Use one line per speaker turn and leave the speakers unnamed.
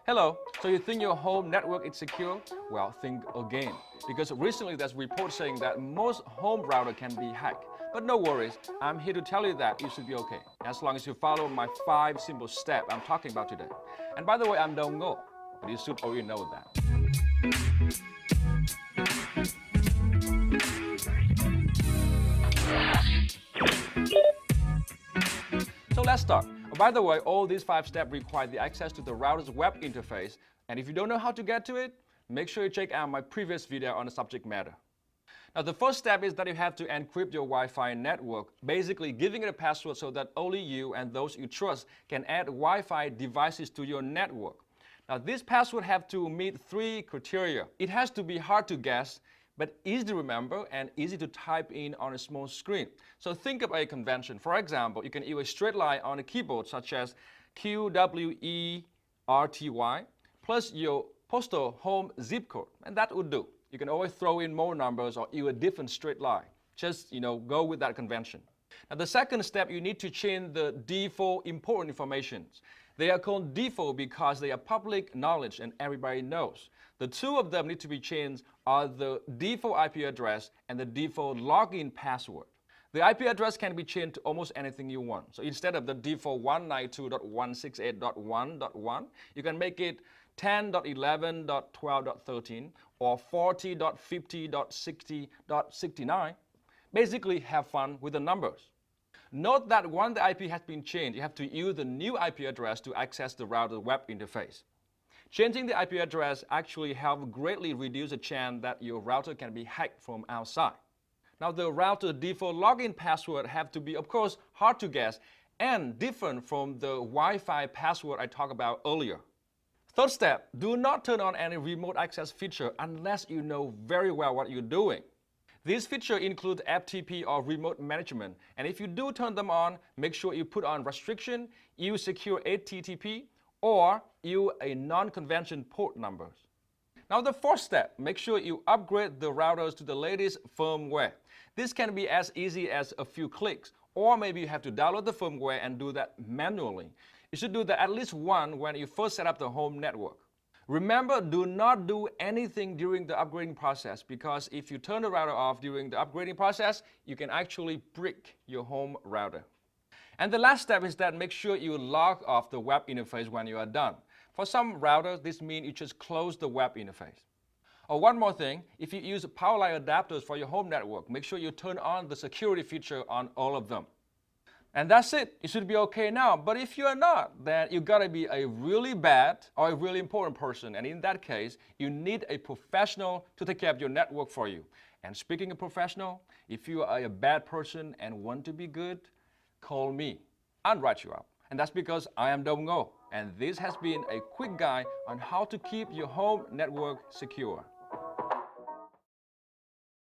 Hello, so you think your home network is secure? Well, think again. Because recently there's reports saying that most home router can be hacked. But no worries, I'm here to tell you that you should be okay, as long as you follow my 5 simple steps I'm talking about today. And by the way, I'm Dong Ngo, but you should already know that. So let's start. By the way, all these 5 steps require the access to the router's web interface. And if you don't know how to get to it, make sure you check out my previous video on the subject matter. Now, the first step is that you have to encrypt your Wi-Fi network, basically giving it a password so that only you and those you trust can add Wi-Fi devices to your network. Now, this password have to meet 3 criteria. It has to be hard to guess, but easy to remember and easy to type in on a small screen. So think of a convention. For example, you can use a straight line on a keyboard such as QWERTY plus your postal home zip code, and that would do. You can always throw in more numbers or use a different straight line. Just, go with that convention. Now, the second step, you need to change the default important information. They are called default because they are public knowledge and everybody knows. The 2 of them need to be changed are the default IP address and the default login password. The IP address can be changed to almost anything you want. So instead of the default 192.168.1.1, you can make it 10.11.12.13 or 40.50.60.69. Basically, have fun with the numbers. Note that once the IP has been changed, you have to use the new IP address to access the router web interface. Changing the IP address actually helps greatly reduce the chance that your router can be hacked from outside. Now, the router default login password have to be, of course, hard to guess and different from the Wi-Fi password I talked about earlier. Third step, do not turn on any remote access feature unless you know very well what you're doing. These features include FTP or remote management, and if you do turn them on, make sure you put on restriction, use secure HTTP, or use a non-convention port numbers. Now, the fourth step, make sure you upgrade the routers to the latest firmware. This can be as easy as a few clicks, or maybe you have to download the firmware and do that manually. You should do that at least once when you first set up the home network. Remember, do not do anything during the upgrading process, because if you turn the router off during the upgrading process, you can actually brick your home router. And the last step is that make sure you log off the web interface when you are done. For some routers, this means you just close the web interface. Oh, one more thing, if you use power line adapters for your home network, make sure you turn on the security feature on all of them. And that's it. You should be okay now. But if you are not, then you gotta be a really bad or a really important person. And in that case, you need a professional to take care of your network for you. And speaking of professional, if you are a bad person and want to be good, call me. I'll write you up. And that's because I am Dong Ngo. And this has been a quick guide on how to keep your home network secure.